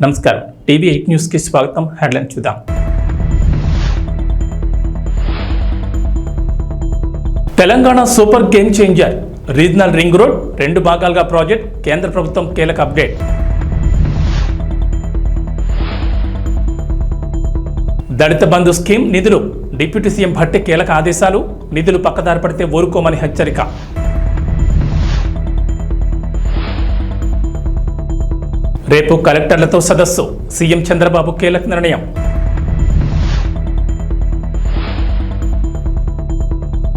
నమస్కారం టీవీ8 న్యూస్ కి స్వాగతం. హెడ్లైన్ చూద్దాం. Telangana super game changer regional ring road 2 భాగాలుగా ప్రాజెక్ట్. కేంద్ర ప్రభుత్వం కీలక అప్డేట్. దళిత బంధు స్కీమ్ నిధులు డిప్యూటీ సీఎం భట్టి కీలక ఆదేశాలు. నిధులు పక్కదారి పడితే ఊరుకోమని హెచ్చరిక. రేపు కలెక్టర్లతో సదస్సు. సీఎం చంద్రబాబు కీలక నిర్ణయం.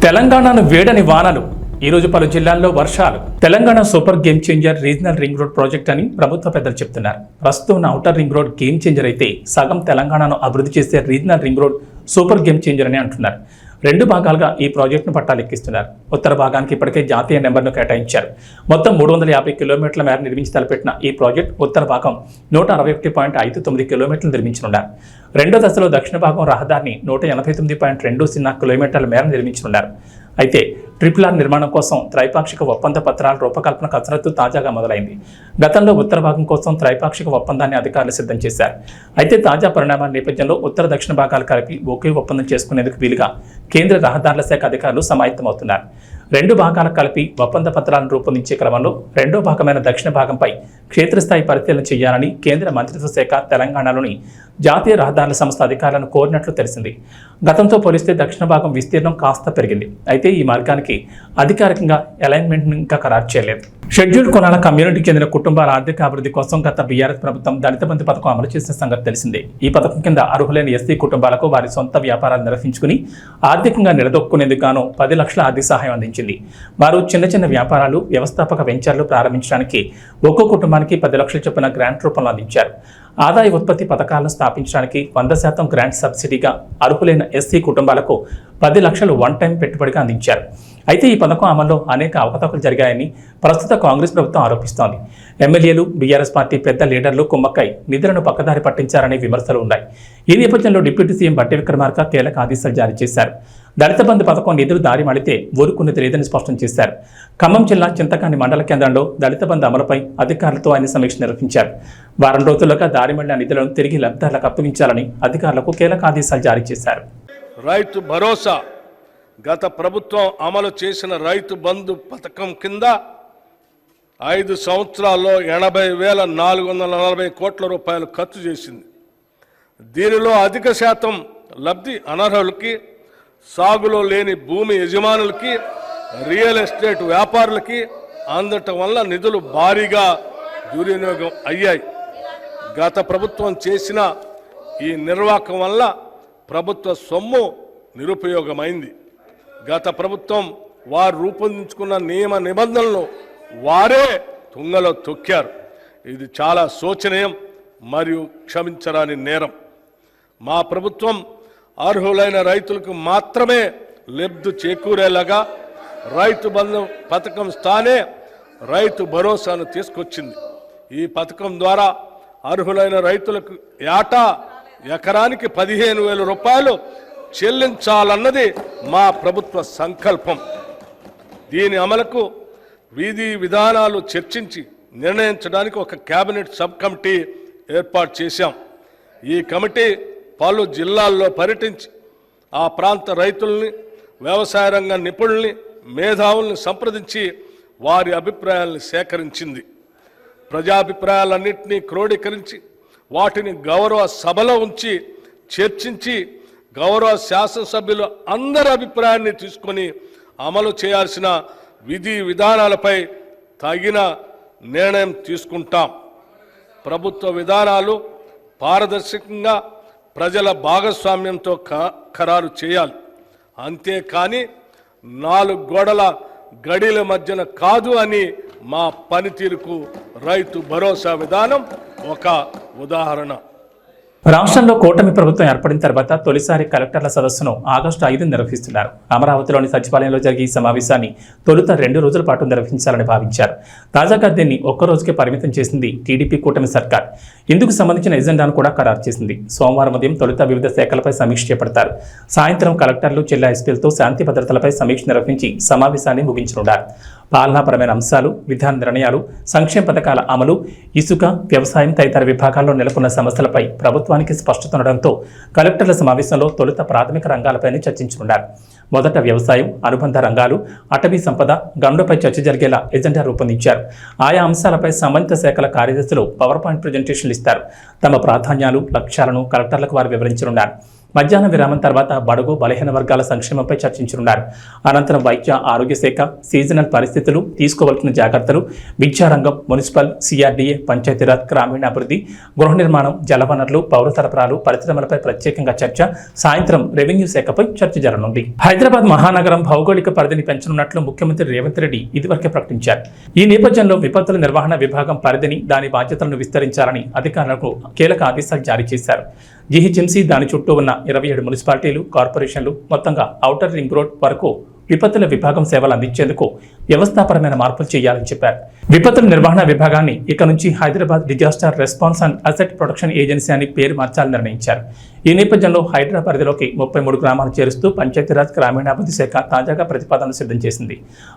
తెలంగాణను వేడని వానలు. ఈరోజు పలు జిల్లాల్లో వర్షాలు. Telangana super game changer regional ring road project అని ప్రభుత్వ పెద్దలు చెప్తున్నారు. ప్రస్తుతం ఉన్న outer ring road game changer అయితే సగం తెలంగాణను అభివృద్ధి చేసే regional ring road super game changer అని అంటున్నారు. 2 భాగాలుగా ఈ ప్రాజెక్టును పట్టాలెక్కిస్తున్నారు. ఉత్తర భాగానికి ఇప్పటికే జాతీయ నెంబర్ను కేటాయించారు. మొత్తం 350 కిలోమీటర్ల మేర నిర్మించి తలపెట్టిన ఈ ప్రాజెక్టు ఉత్తర భాగం 161.59 కిలోమీటర్లు నిర్మించనున్నారు. రెండో దశలో దక్షిణ భాగం రహదారిని 189.20 కిలోమీటర్ల మేర నిర్మించనున్నారు. అయితే RRR నిర్మాణం కోసం త్రైపాక్షిక ఒప్పంద పత్రాల రూపకల్పన కసరత్తు తాజాగా మొదలైంది. గతంలో ఉత్తర భాగం కోసం త్రైపాక్షిక ఒప్పందాన్ని అధికారులు సిద్ధం చేశారు. అయితే తాజా పరిణామాల నేపథ్యంలో ఉత్తర దక్షిణ భాగాలు కలిపి ఒకే ఒప్పందం చేసుకునేందుకు వీలుగా కేంద్ర రహదారుల శాఖ అధికారులు సమాయత్తమవుతున్నారు. 2 భాగాలకు కలిపి ఒప్పంద పత్రాలను రూపొందించే క్రమంలో రెండో భాగమైన దక్షిణ భాగంపై క్షేత్రస్థాయి పరిశీలన చేయాలని కేంద్ర మంత్రిత్వ శాఖ తెలంగాణలోని జాతీయ రహదారుల సంస్థ అధికారులను కోరినట్లు తెలిసింది. గతంతో పోలిస్తే దక్షిణ భాగం విస్తీర్ణం కాస్త పెరిగింది. అయితే ఈ మార్గానికి అధికారికంగా అలైన్మెంట్ ఇంకా ఖరారు చేయలేదు. షెడ్యూల్డ్ కులాల కమ్యూనిటీకి చెందిన కుటుంబాల ఆర్థిక అభివృద్ధి కోసం గత బీఆర్ఎస్ ప్రభుత్వం దళిత బంధు పథకం అమలు చేసిన సంగతి తెలిసిందే. ఈ పథకం కింద అర్హులైన ఎస్సీ కుటుంబాలకు వారి సొంత వ్యాపారాలు నిర్వహించుకుని ఆర్థికంగా నిలదొక్కునేందుకు గాను 10 లక్షల ఆర్థిక సహాయం అందించింది. వారు చిన్న వ్యాపారాలు, వ్యవస్థాపక వెంచర్లు ప్రారంభించడానికి ఒక్కో కుటుంబానికి 10 లక్షల చొప్పున గ్రాంట్ రూపంలో అందించారు. ఆదాయ ఉత్పత్తి పథకాలను స్థాపించడానికి 100% గ్రాంట్ సబ్సిడీగా అర్హులైన ఎస్సీ కుటుంబాలకు 10 లక్షలు వన్ టైం పెట్టుబడిగా అందించారు. అయితే ఈ పథకం అమల్లో అనేక అవకతవకలు జరిగాయని ప్రస్తుత కాంగ్రెస్ ప్రభుత్వం ఆరోపిస్తోంది. ఎమ్మెల్యేలు, బీఆర్ఎస్ పార్టీ పెద్ద లీడర్లు కుమ్మక్కై నిధులను పక్కదారి పట్టించారనే విమర్శలు ఉన్నాయి. ఈ నేపథ్యంలో డిప్యూటీ సీఎం భట్టి విక్రమార్క కీలక ఆదేశాలు జారీ చేశారు. దళిత బంధు పథకం నిధులు దారి మళ్లితే ఊరుకునేది లేదని స్పష్టం చేశారు. ఖమ్మం జిల్లా చింతకాని మండల కేంద్రంలో దళిత బంధు అమలుపై అధికారులతో ఆయన సమీక్ష నిర్వహించారు. వారం రోజులుగా దారి మళ్లిన నిధులను తిరిగి లబ్ధిదారులకు అప్పగించాలని అధికారులకు కీలక ఆదేశాలు జారీ చేశారు. రైతు భరోసా గత ప్రభుత్వం అమలు చేసిన రైతు బంధు పథకం కింద 5 సంవత్సరాల్లో 80,440 కోట్ల రూపాయలు ఖర్చు చేసింది. దీనిలో అధిక శాతం లబ్ధి అనర్హులకి, సాగులో లేని భూమి యజమానులకి, రియల్ ఎస్టేట్ వ్యాపారులకి అందటం వల్ల నిధులు భారీగా దుర్వినియోగం అయ్యాయి. గత ప్రభుత్వం చేసిన ఈ నిర్వాహకం వల్ల ప్రభుత్వ సొమ్ము నిరుపయోగమైంది. గత ప్రభుత్వం వారు రూపొందించుకున్న నియమ నిబంధనలను వారే తుంగలో తొక్కారు. ఇది చాలా శోచనీయం మరియు క్షమించరాని నేరం. మా ప్రభుత్వం అర్హులైన రైతులకు మాత్రమే లబ్ధి చేకూరేలాగా రైతు బంధు పథకం స్థానే రైతు భరోసాను తీసుకొచ్చింది. ఈ పథకం ద్వారా అర్హులైన రైతులకు ఏటా ఎకరానికి 15,000 రూపాయలు చెల్లించాలన్నది మా ప్రభుత్వ సంకల్పం. దీని అమలుకు విధి విధానాలు చర్చించి నిర్ణయించడానికి ఒక కేబినెట్ సబ్ కమిటీ ఏర్పాటు చేశాం. ఈ కమిటీ పలు జిల్లాల్లో పర్యటించి ఆ ప్రాంత రైతుల్ని, వ్యవసాయ రంగ నిపుణుల్ని, మేధావుల్ని సంప్రదించి వారి అభిప్రాయాలను సేకరించింది. ప్రజాభిప్రాయాలన్నింటినీ క్రోడీకరించి వాటిని గౌరవ సభలో ఉంచి చర్చించి గౌరవ శాసనసభ్యులు అందరి అభిప్రాయాన్ని తీసుకొని అమలు చేయాల్సిన విధి విధానాలపై తగిన నిర్ణయం తీసుకుంటాం. ప్రభుత్వ విధానాలు పారదర్శకంగా ప్రజల భాగస్వామ్యంతో ఖరారు చేయాలి. అంతేకాని 4 గోడల గడిల మధ్యన కాదు అని మా పనితీరుకు రైతు భరోసా విధానం ఒక ఉదాహరణ. రాష్ట్రంలో కూటమి ప్రభుత్వం ఏర్పడిన తర్వాత తొలిసారి కలెక్టర్ల సదస్సును ఆగస్టు 5 నిర్వహిస్తున్నారు. అమరావతిలోని సచివాలయంలో జరిగే ఈ సమావేశాన్ని తొలుత 2 రోజుల పాటు నిర్వహించాలని భావించారు. తాజాగా దీన్ని ఒక్క రోజుకే పరిమితం చేసింది టీడీపీ కూటమి సర్కార్. ఇందుకు సంబంధించిన ఎజెండాను కూడా ఖరారు చేసింది. సోమవారం ఉదయం తొలుత వివిధ శాఖలపై సమీక్ష చేపడతారు. సాయంత్రం కలెక్టర్లు, జిల్లా ఎస్పీలతో శాంతి భద్రతలపై సమీక్ష నిర్వహించి సమావేశాన్ని ముగించనున్నారు. పాలనాపరమైన అంశాలు, విధాన నిర్ణయాలు, సంక్షేమ పథకాల అమలు, ఇసుక, వ్యవసాయం తదితర విభాగాల్లో నెలకొన్న సమస్యలపై ప్రభుత్వానికి స్పష్టత ఉండడంతో కలెక్టర్ల సమావేశంలో తొలుత ప్రాథమిక రంగాలపైనే చర్చించనున్నారు. మొదట వ్యవసాయం, అనుబంధ రంగాలు, అటవీ సంపద, గనులపై చర్చ జరిగేలా ఎజెండా రూపొందించారు. ఆయా అంశాలపై సంబంధిత శాఖల కార్యదర్శులు పవర్ పాయింట్ ప్రజెంటేషన్లు ఇస్తారు. తమ ప్రాధాన్యాలు, లక్ష్యాలను కలెక్టర్లకు వారు వివరించనున్నారు. మధ్యాహ్న విరామం తర్వాత బడుగు బలహీన వర్గాల సంక్షేమంపై చర్చించనున్నారు. అనంతరం వైద్య ఆరోగ్య శాఖ, సీజనల్ పరిస్థితులు, తీసుకోవాల్సిన జాగ్రత్తలు, విద్యారంగం, మున్సిపల్, సిఆర్డీఏ, పంచాయతీరాజ్, గ్రామీణాభివృద్ధి, గృహ నిర్మాణం, జలవనరులు, పౌర సరఫరాలు, పరిశ్రమలపై ప్రత్యేకంగా చర్చ, సాయంత్రం రెవెన్యూ శాఖపై చర్చ జరగనుంది. హైదరాబాద్ మహానగరం భౌగోళిక పరిధిని పెంచనున్నట్లు ముఖ్యమంత్రి రేవంత్ రెడ్డి ఇదివరకే ప్రకటించారు. ఈ నేపథ్యంలో విపత్తుల నిర్వహణ విభాగం పరిధిని, దాని బాధ్యతలను విస్తరించాలని అధికారులకు కీలక ఆదేశాలు జారీ చేశారు. జీహెచ్ఎంసీ, దాని చుట్టూ ఉన్న 27 మున్సిపాలిటీలు, కార్పొరేషన్లు, మొత్తంగా ఔటర్ రింగ్ రోడ్ వరకు విపత్తుల విభాగం సేవలు అందించేందుకు వ్యవస్థాపరమైన మార్పులు చేయాలని చెప్పారు. విపత్తుల నిర్వహణ విభాగాన్ని ఇక నుంచి Hyderabad disaster response and asset protection agency అని పేరు మార్చాలని నిర్ణయించారు. ఈ నేపథ్యంలో హైదరాబాద్ పరిధిలోకి 33 గ్రామాలు చేరుస్తూ పంచాయతీరాజ్, గ్రామీణాభివృద్ధి శాఖ తాజాగా ప్రతిపాదనలు సిద్ధం చేసింది.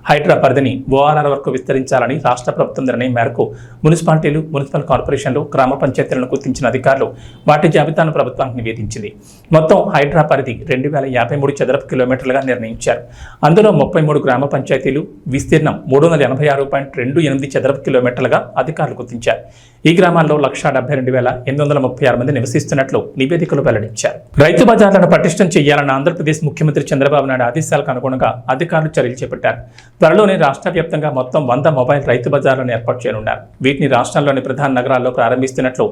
హైదరాబాద్ పరిధిని ఓఆర్ఆర్ వరకు విస్తరించాలని రాష్ట్ర ప్రభుత్వం నిర్ణయం మేరకు మున్సిపాలిటీలు, మున్సిపల్ కార్పొరేషన్లు, గ్రామ పంచాయతీలను గుర్తించిన అధికారులు వాటి జాబితాను ప్రభుత్వానికి నివేదించింది. మొత్తం హైదరాబాద్ పరిధి 2053 చదరపు కిలోమీటర్లుగా నిర్ణయించారు. అందులో 33 గ్రామ పంచాయతీలు, విస్తీర్ణం 386.28 చదరపు కిలోమీటర్లుగా అధికారులు గుర్తించారు. ఈ గ్రామాల్లో 172,836 మంది నివసిస్తున్నట్లు నివేదికలు వెల్లడించారు. రైతు బజార్లను పటిష్టం చేయాలన్న ఆంధ్రప్రదేశ్ ముఖ్యమంత్రి చంద్రబాబు నాయుడు ఆదేశాలకు అనుగుణంగా అధికారులు చర్యలు చేపట్టారు. త్వరలోనే రాష్ట్ర వ్యాప్తంగా మొత్తం 100 మొబైల్ రైతు బజార్లను ఏర్పాటు చేయనున్నారు. వీటిని రాష్ట్రంలోని ప్రధాన నగరాల్లో ప్రారంభిస్తున్నట్లు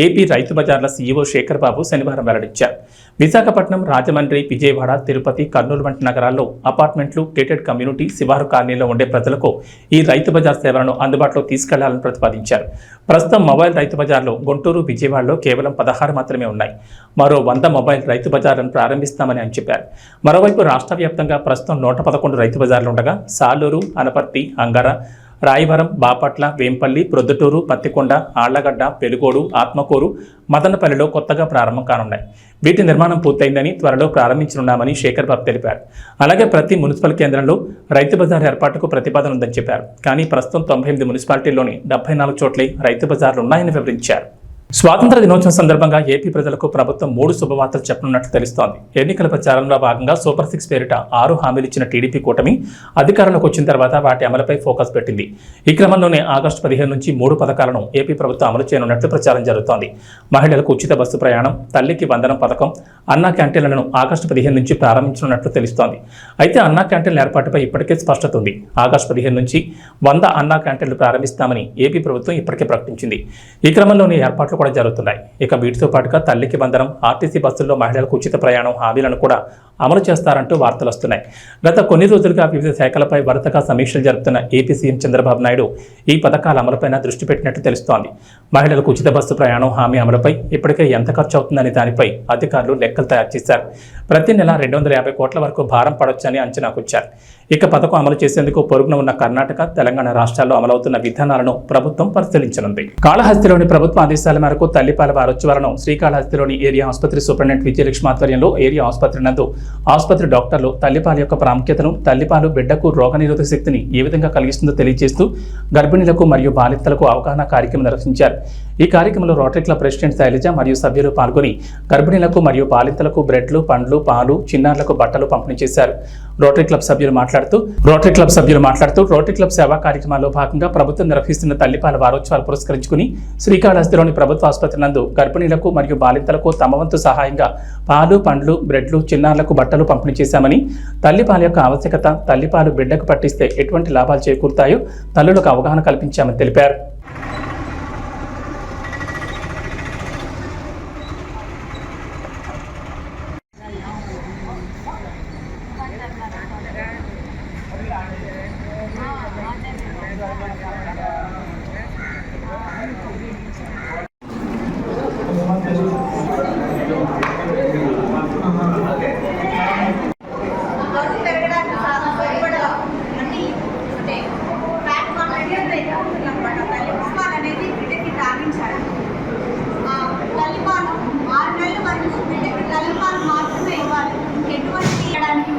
ఏపీ రైతు బజార్ల సీఈఓ శేఖర్ బాబు శనివారం వెల్లడించారు. విశాఖపట్నం, రాజమండ్రి, విజయవాడ, తిరుపతి, కర్నూలు వంటి నగరాల్లో అపార్ట్మెంట్లు, గేటెడ్ కమ్యూనిటీ, శివారు కాలనీలో ఉండే ప్రజలకు ఈ రైతు బజార్ సేవలను అందుబాటులో తీసుకెళ్లాలని ప్రతిపాదించారు. ప్రస్తుతం మొబైల్ రైతు బజార్లో గుంటూరు, విజయవాడలో కేవలం 16 మాత్రమే ఉన్నాయి. మరో 100 మొబైల్ రైతు బజార్లను ప్రారంభిస్తామని ఆయన చెప్పారు. మరోవైపు రాష్ట్ర వ్యాప్తంగా ప్రస్తుతం 111 రైతు బజార్లు ఉండగా సాలూరు, అనపర్తి, అంగర, రాయవరం, బాపట్ల, వేంపల్లి, ప్రొద్దుటూరు, పత్తికొండ, ఆళ్లగడ్డ, పెలుగోడు, ఆత్మకూరు, మదనపల్లిలో కొత్తగా ప్రారంభం కానున్నాయి. వీటి నిర్మాణం పూర్తయిందని, త్వరలో ప్రారంభించనున్నామని శేఖర్ బాబు తెలిపారు. అలాగే ప్రతి మున్సిపల్ కేంద్రంలో రైతు బజార్ ఏర్పాటుకు ప్రతిపాదన ఉందని చెప్పారు. కానీ ప్రస్తుతం 98 మున్సిపాలిటీల్లోని 74 చోట్లే రైతు బజార్లు ఉన్నాయని వివరించారు. స్వాతంత్ర దినోత్సవం సందర్భంగా ఏపీ ప్రజలకు ప్రభుత్వం 3 శుభవార్తలు చెప్పనున్నట్లు తెలుస్తోంది. ఎన్నికల ప్రచారంలో భాగంగా సూపర్ 6 పేరిట 6 హామీలు ఇచ్చిన టీడీపీ కూటమి అధికారంలోకి వచ్చిన తర్వాత వాటి అమలుపై ఫోకస్ పెట్టింది. ఈ క్రమంలోనే ఆగస్టు 15 నుంచి 3 పథకాలను ఏపీ ప్రభుత్వం అమలు చేయనున్నట్లు ప్రచారం జరుగుతోంది. మహిళలకు ఉచిత బస్సు ప్రయాణం, తల్లికి వందనం పథకం, అన్నా క్యాంటీన్లను ఆగస్టు 15 నుంచి ప్రారంభించనున్నట్లు తెలుస్తోంది. అయితే అన్నా క్యాంటీన్ల ఏర్పాటుపై ఇప్పటికే స్పష్టత ఉంది. ఆగస్టు 15 నుంచి 100 అన్నా క్యాంటీన్లు ప్రారంభిస్తామని ఏపీ ప్రభుత్వం ఇప్పటికే ప్రకటించింది. ఈ క్రమంలోనే ఏర్పాట్లు కూడా జరుగుతున్నాయి. ఇక వీటితో పాటుగా తల్లికి వందనం, ఆర్టీసీ బస్సుల్లో మహిళలకు ఉచిత ప్రయాణం హామీలను కూడా అమలు చేస్తారంటూ వార్తలు వస్తున్నాయి. గత కొన్ని రోజులుగా వివిధ శాఖలపై వరుసగా సమీక్షలు జరుపుతున్న ఏపీ సీఎం చంద్రబాబు నాయుడు ఈ పథకాల అమలుపైన దృష్టి పెట్టినట్టు తెలుస్తోంది. మహిళలకు ఉచిత బస్సు ప్రయాణం హామీ అమలుపై ఇప్పటికే ఎంత ఖర్చు అవుతుందనే దానిపై అధికారులు లెక్కలు తయారు చేశారు. ప్రతి నెల 250 కోట్ల వరకు భారం పడొచ్చని అంచనాకొచ్చారు. ఇక పథకం అమలు చేసేందుకు పొరుగున ఉన్న కర్ణాటక, తెలంగాణ రాష్ట్రాల్లో అమలవుతున్న విధానాలను ప్రభుత్వం పరిశీలించనుంది. కాళహస్తిలోని ప్రభుత్వ ఆదేశాల మేరకు తల్లిపాల వారోత్సవాలను శ్రీకాళహస్తిలోని ఏరియా ఆసుపత్రి సూపరింటెండెంట్ విజయలక్ష్మి ఆధ్వర్యంలో ఏరియా ఆసుపత్రి నందు ఆసుపత్రి డాక్టర్లు తల్లిపాల యొక్క ప్రాముఖ్యతను, తల్లిపాలు బిడ్డకు రోగనిరోధక శక్తిని ఏ విధంగా కలిగిస్తుందో తెలియజేస్తూ గర్భిణులకు మరియు బాలింతలకు అవగాహన కార్యక్రమం నిర్వహించారు. ఈ కార్యక్రమంలో రోటరీ క్లబ్ ప్రెసిడెంట్ శైలజ మరియు సభ్యులు పాల్గొని గర్భిణులకు మరియు బాలింతలకు బ్రెడ్లు, పండ్లు, పాలు, చిన్నారులకు బట్టలు పంపిణీ చేశారు. రోటరీ క్లబ్ సభ్యులు మాట్లాడుతూ రోటరీ క్లబ్ సేవా కార్యక్రమాల్లో భాగంగా ప్రభుత్వం నిర్వహిస్తున్న తల్లిపాల వారోత్సవాలు పురస్కరించుకుని శ్రీకాళహస్తిలోని ప్రభుత్వ ఆసుపత్రి నందు గర్భిణులకు మరియు బాలింతలకు తమ వంతు సహాయంగా పాలు, పండ్లు, బ్రెడ్లు, చిన్నారులకు బట్టలు పంపిణీ చేశామని, తల్లిపాల యొక్క ఆవశ్యకత, తల్లిపాలు బిడ్డకు పట్టిస్తే ఎటువంటి లాభాలు చేకూరుతాయో తల్లులకు అవగాహన కల్పించామని తెలిపారు.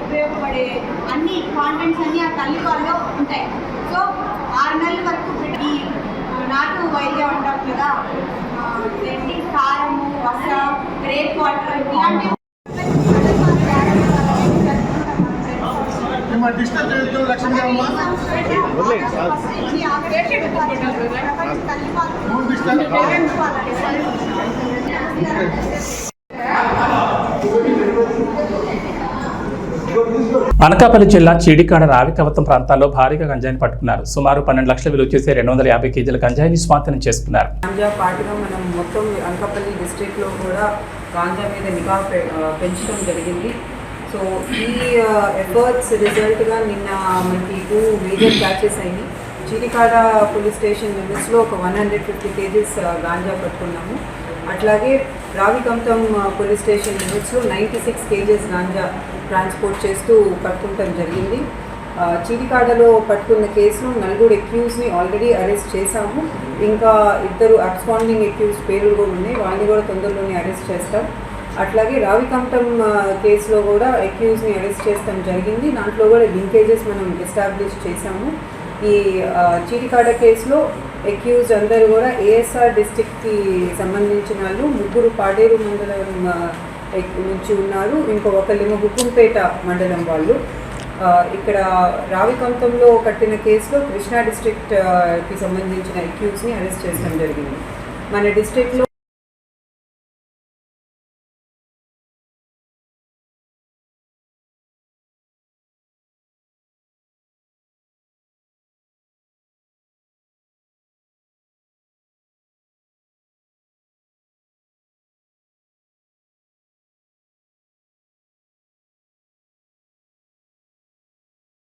ఉపయోగపడే అన్ని కాంటెంట్స్ అన్ని ఆ తల్లిపాలలో ఉంటాయి. సో వరకు ఈ నాటు వైద్యం అంటాం కదా, ఏంటి కారము, వస, గ్రేప్ వాటర్ ఇలాంటి అనకాపల్లి జిల్లా చీడికాడ రావికవతం ప్రాంతాల్లో భారీగా గంజాయిని పట్టుకున్నారు. సుమారు 12 లక్షల విలువ చేసే 250 కేజీల గంజాయిని స్వాధీనం చేసుకున్నారు. గాంజా పాటుగా మనం మొత్తం అనకాపల్లి డిస్ట్రిక్ట్లో కూడా గాంజా మీద నిఘా పెంచడం జరిగింది. సో ఈ ఎఫర్ట్స్ రిజల్ట్గా నిన్న మనకి 2 మేజర్ క్యాచెస్ అయినాయి. చీడికాడ పోలీస్ స్టేషన్ లిమిట్స్లో ఒక 150 కేజీస్ గాంజా పట్టుకున్నాము. అట్లాగే రావికంతం పోలీస్ స్టేషన్ లిమిట్స్లో 96 కేజీస్ గాంజా ట్రాన్స్పోర్ట్ చేస్తూ పట్టుకుంటాం జరిగింది. చీడికాడలో పట్టుకున్న కేసులో 4 అక్యూజ్ని ఆల్రెడీ అరెస్ట్ చేశాము. ఇంకా 2 అబ్స్కాండింగ్ అక్యూజ్ పేర్లు కూడా ఉన్నాయి, వాళ్ళని కూడా తొందరలోనే అరెస్ట్ చేస్తాం. అట్లాగే రావికంఠం కేసులో కూడా అక్యూజ్ని అరెస్ట్ చేస్తాం జరిగింది. దాంట్లో కూడా లింకేజెస్ మనం ఎస్టాబ్లిష్ చేశాము. ఈ చీడికాడ కేసులో అక్యూజ్ అందరూ కూడా ఏఎస్ఆర్ డిస్ట్రిక్ట్కి సంబంధించిన వాళ్ళు, 3 పాడేరు మండలం నుంచి ఉన్నారు, ఒకళ్ళేమో హుకుంపేట మండలం వాళ్ళు. ఇక్కడ రావికంఠంలో కట్టిన కేసులో కృష్ణా డిస్ట్రిక్ట్కి సంబంధించిన అక్యూజ్ని అరెస్ట్ చేయడం జరిగింది. మన డిస్ట్రిక్ట్లో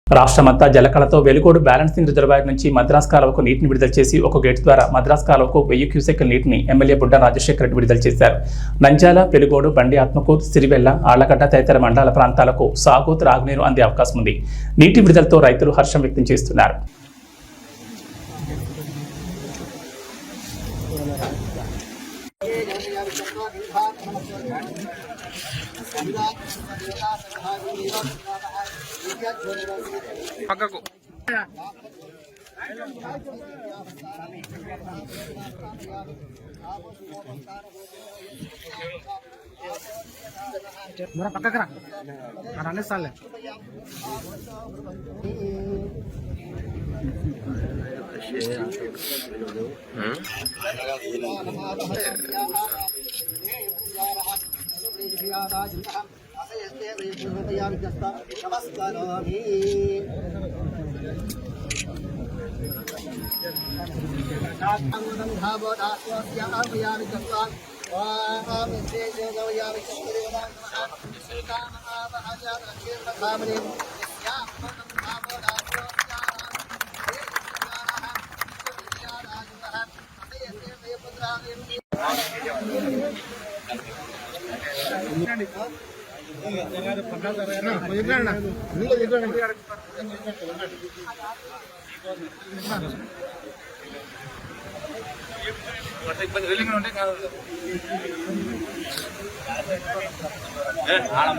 రాష్ట్రమంతా జలకళతో వెలుగోడు బ్యాలెన్సింగ్ రిజర్వాయర్ నుంచి మద్రాస్ కాలువకు నీటిని విడుదల చేసి ఒక గేటు ద్వారా మద్రాస్ కాలువకు 1000 క్యూసెక్ల నీటిని ఎమ్మెల్యే బుడ్డ రాజశేఖర రెడ్డి విడుదల చేశారు. నంద్యాల, వెలుగోడు, బండి ఆత్మకూరు, సిరివెల్ల, ఆళ్లగడ్డ తదితర మండలాల ప్రాంతాలకు సాగు, త్రాగునీరు అందే అవకాశం ఉంది. నీటి విడుదలతో రైతులు హర్షం వ్యక్తం చేస్తున్నారు. పక్కకు పక్కకు రా అనేసాలే.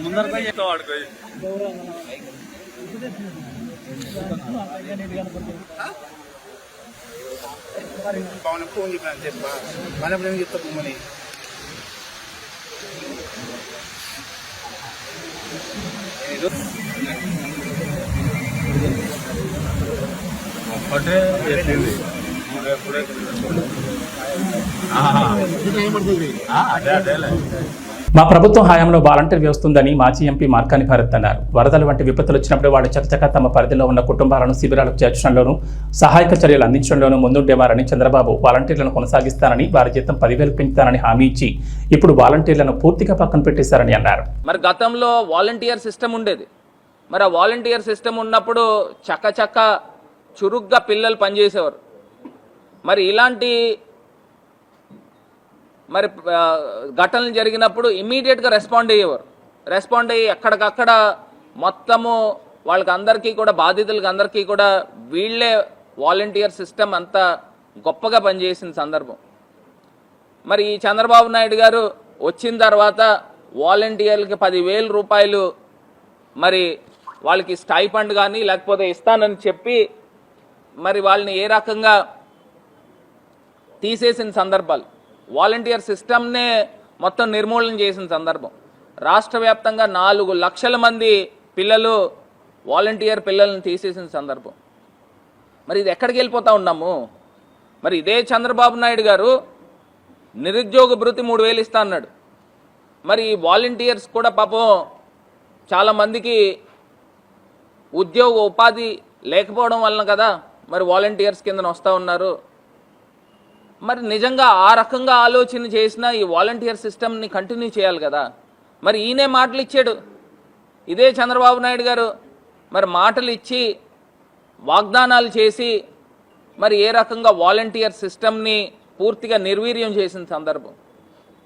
ముందర వాడుకో పవన్ ఫోన్ చెప్పాను చెప్పా మనప్పుడు ఏం చెప్తా పొమ్మని మా ప్రభుత్వం హయాంలో వాలంటీర్ వ్యవస్థ ఉందని మాజీ ఎంపీ మార్కాని భారత్ అన్నారు. వరదలు వంటి విపత్తులు వచ్చినప్పుడు వాళ్ళు చకచక తమ పరిధిలో ఉన్న కుటుంబాలను శిబిరాలకు చేర్చడంలోనూ సహాయక చర్యలు అందించడంలోనూ ముందుండేవారని చంద్రబాబు వాలంటీర్లను కొనసాగిస్తానని, వారి జీతం 10,000 పెంచుతానని హామీ ఇచ్చి ఇప్పుడు వాలంటీర్లను పూర్తిగా పక్కన పెట్టేశారని అన్నారు. మరి గతంలో వాలంటీర్ సిస్టమ్ ఉండేది. మరి ఆ వాలంటీర్ సిస్టమ్ ఉన్నప్పుడు చకచక చురుగ్గా పిల్లలు పనిచేసేవారు. మరి ఇలాంటి మరి ఘటనలు జరిగినప్పుడు ఇమ్మీడియట్గా రెస్పాండ్ అయ్యేవారు. రెస్పాండ్ అయ్యి ఎక్కడికక్కడ మొత్తము వాళ్ళకి అందరికీ కూడా, బాధితులకి అందరికీ కూడా వీళ్ళే వాలంటీర్ సిస్టమ్ అంతా గొప్పగా పనిచేసిన సందర్భం. మరి ఈ చంద్రబాబు నాయుడు గారు వచ్చిన తర్వాత వాలంటీర్లకి 10,000 రూపాయలు మరి వాళ్ళకి స్టైఫండ్ కానీ లేకపోతే ఇస్తానని చెప్పి మరి వాళ్ళని ఏ రకంగా తీసేసిన సందర్భాలు, వాలంటీర్ సిస్టమ్నే మొత్తం నిర్మూలన చేసిన సందర్భం. రాష్ట్ర వ్యాప్తంగా 4 లక్షల మంది పిల్లలు వాలంటీర్ పిల్లల్ని తీసేసిన సందర్భం. మరి ఇది ఎక్కడికి వెళ్ళిపోతూ ఉన్నాము? మరి ఇదే చంద్రబాబు నాయుడు గారు నిరుద్యోగ భృతి 3000 ఇస్తా అన్నాడు. మరి వాలంటీర్స్ కూడా పాపం చాలామందికి ఉద్యోగ ఉపాధి లేకపోవడం వలన కదా మరి వాలంటీర్స్ కింద వస్తూ ఉన్నారు. మరి నిజంగా ఆ రకంగా ఆలోచన చేసిన ఈ వాలంటీర్ సిస్టమ్ని కంటిన్యూ చేయాలి కదా. మరి ఈయనే మాటలు ఇచ్చాడు, ఇదే చంద్రబాబు నాయుడు గారు మరి మాటలు ఇచ్చి వాగ్దానాలు చేసి మరి ఏ రకంగా వాలంటీర్ సిస్టమ్ని పూర్తిగా నిర్వీర్యం చేసిన సందర్భం.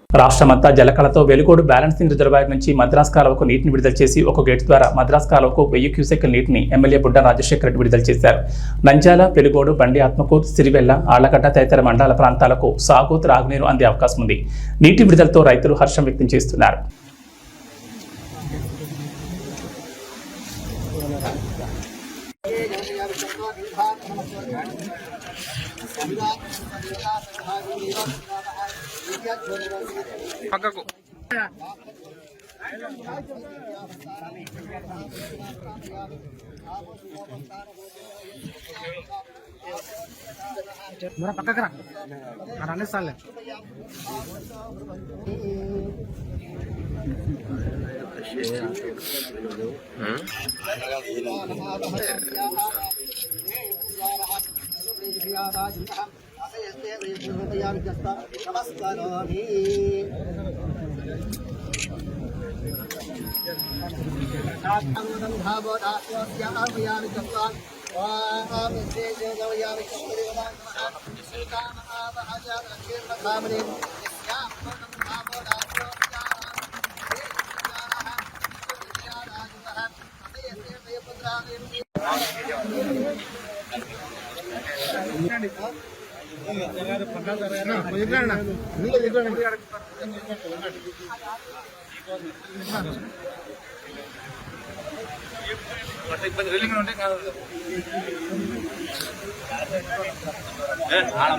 రాష్ట్రమంతా జలకళతో వెలుగోడు బ్యాలెన్సింగ్ రిజర్వాయర్ నుంచి మద్రాస్ కాలువకు నీటిని విడుదల చేసి ఒక గేట్ ద్వారా మద్రాస్ కాలువకు 1000 క్యూసెక్ నీటిని ఎమ్మెల్యే బుడ్డ రాజశేఖర రెడ్డి విడుదల చేశారు. నంద్యాల, వెలుగోడు, బండి ఆత్మకూరు, సిరివెల్ల, ఆళ్లగడ్డ తదితర మండల ప్రాంతాలకు సాగు, త్రాగునీరు అందే అవకాశం ఉంది. నీటి విడుదలతో రైతులు హర్షం వ్యక్తం చేస్తున్నారు. పక్కకు పక్కకు రా సార్లే.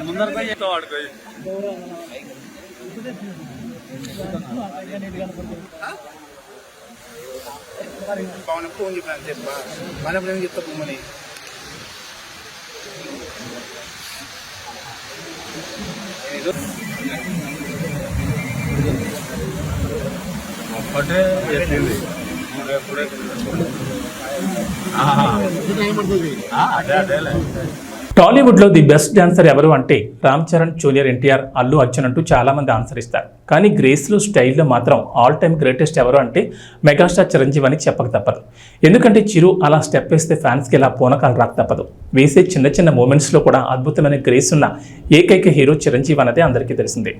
ముందర పోయి చెప్తావు ఆడుకో. పవన్ ఫోన్ చెప్పాను చెప్పా మనప్పుడు ఏం చెప్తా పొమ్మని. అప్పుడే చెప్పింది అదే టాలీవుడ్లో ది బెస్ట్ డాన్సర్ ఎవరు అంటే రామ్ చరణ్, జూనియర్ ఎన్టీఆర్, అల్లు అర్జున్ అంటూ చాలామంది ఆన్సర్ ఇస్తారు. కానీ గ్రేస్లో, స్టైల్లో మాత్రం ఆల్ టైమ్ గ్రేటెస్ట్ ఎవరు అంటే మెగాస్టార్ చిరంజీవి అని చెప్పక తప్పదు. ఎందుకంటే చిరు అలా స్టెప్ వేస్తే ఫ్యాన్స్కి ఇలా పూనకాలు రాక తప్పదు. వేసే చిన్న చిన్న మూమెంట్స్లో కూడా అద్భుతమైన గ్రేస్ ఉన్న ఏకైక హీరో చిరంజీవి అనేది అందరికీ తెలిసిందే.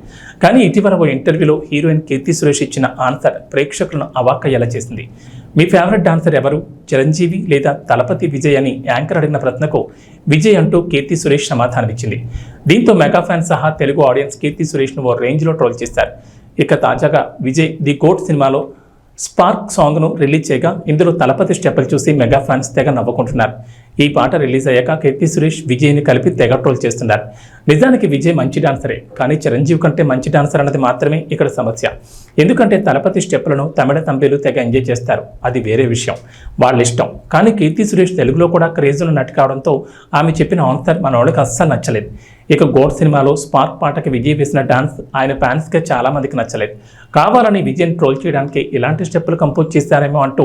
కానీ ఇటీవల ఓ ఇంటర్వ్యూలో హీరోయిన్ కీర్తి సురేష్ ఇచ్చిన ఆన్సర్ ప్రేక్షకులను అవాక్కయ్యేలా చేసింది. మీ ఫేవరెట్ డాన్సర్ ఎవరు, చిరంజీవి లేదా తలపతి విజయ్ అని యాంకర్ అడిగిన ప్రశ్నకు విజయ్ అంటూ కీర్తి సురేష్ సమాధానమిచ్చింది. దీంతో మెగా ఫ్యాన్స్ సహా తెలుగు ఆడియన్స్ కీర్తి సురేష్ను ఓ రేంజ్లో ట్రోల్ చేశారు. ఇక తాజాగా విజయ్ ది గోట్ సినిమాలో స్పార్క్ సాంగ్ను రిలీజ్ చేయగా ఇందులో తలపతి స్టెప్పులు చూసి మెగా ఫ్యాన్స్ తెగ నవ్వుకుంటున్నారు. ఈ పాట రిలీజ్ అయ్యాక కీర్తి సురేష్ విజయ్ని కలిపి తెగ ట్రోల్ చేస్తున్నారు. నిజానికి విజయ్ మంచి డాన్సరే, కానీ చిరంజీవి కంటే మంచి డాన్సర్ అన్నది మాత్రమే ఇక్కడ సమస్య. ఎందుకంటే తలపతి స్టెప్పులను తమిళ తంబేలు తెగ ఎంజాయ్ చేస్తారు, అది వేరే విషయం, వాళ్ళ ఇష్టం. కానీ కీర్తి సురేష్ తెలుగులో కూడా క్రేజులు నటి కావడంతో ఆమె చెప్పిన ఆన్సర్ మన వాళ్ళకి అస్సలు నచ్చలేదు. ఇక గోడ్ సినిమాలో స్పార్క్ పాటకి విజయ్ వేసిన డాన్స్ ఆయన ఫ్యాన్స్కే చాలా మందికి నచ్చలేదు. కావాలని విజయ్ని ట్రోల్ చేయడానికి ఇలాంటి స్టెప్పులు కంపోజ్ చేశారేమో అంటూ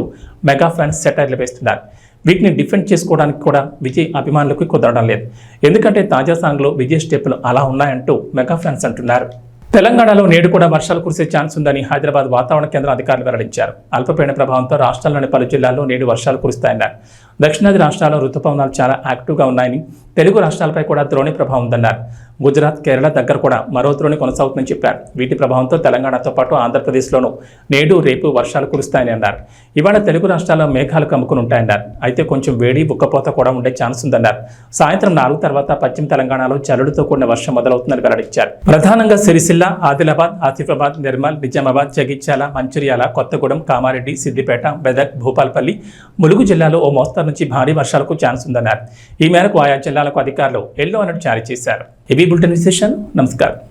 మెగా ఫ్యాన్స్ సెటైర్లు వేస్తున్నారు. వీటిని డిఫెండ్ చేసుకోవడానికి కూడా విజయ్ అభిమానులకు కుదరడం లేదు. ఎందుకంటే తాజా సాంగ్లో విజయ్ స్టెప్పులు అలా ఉన్నాయంటూ మెగా ఫ్యాన్స్ అంటున్నారు. తెలంగాణలో నేడు కూడా వర్షాలు కురిసే ఛాన్స్ ఉందని హైదరాబాద్ వాతావరణ కేంద్రం అధికారులు వెల్లడించారు. అల్పపీడన ప్రభావంతో రాష్ట్రంలోని పలు జిల్లాల్లో నేడు వర్షాలు కురుస్తాయన్నారు. దక్షిణాది రాష్ట్రాల్లో రుతుపవనాలు చాలా యాక్టివ్గా ఉన్నాయని, తెలుగు రాష్ట్రాలపై కూడా ద్రోణి ప్రభావం ఉందన్నారు. గుజరాత్, కేరళ దగ్గర కూడా మరో ద్రోణి కొనసాగుతుందని చెప్పారు. వీటి ప్రభావంతో తెలంగాణతో పాటు ఆంధ్రప్రదేశ్లోనూ నేడు రేపు వర్షాలు కురుస్తాయని అన్నారు. ఇవాళ తెలుగు రాష్ట్రాల్లో మేఘాలు కమ్ముకుని ఉంటాయన్నారు. అయితే కొంచెం వేడి, ఉక్కపోత కూడా ఉండే ఛాన్స్ ఉందన్నారు. సాయంత్రం 4 తర్వాత పశ్చిమ తెలంగాణలో జల్లులతో కూడిన వర్షం మొదలవుతుందని వెల్లడించారు. ప్రధానంగా సిరిసిల్ల, ఆదిలాబాద్, ఆసిఫాబాద్, నిర్మల్, నిజామాబాద్, జగిత్యాల, మంచిర్యాల, కొత్తగూడెం, కామారెడ్డి, సిద్దిపేట, మెదక్, భూపాల్పల్లి, ములుగు జిల్లాలో ఓ మోస్తరు నుంచి భారీ వర్షాలకు ఛాన్స్ ఉందన్నారు. ఈ మేరకు ఆయా జిల్లాలకు అధికారులు ఎల్లో అలర్ట్ జారీ చేశారు. ఏబీ బులెటిన్ విశేషాలు. నమస్కారం.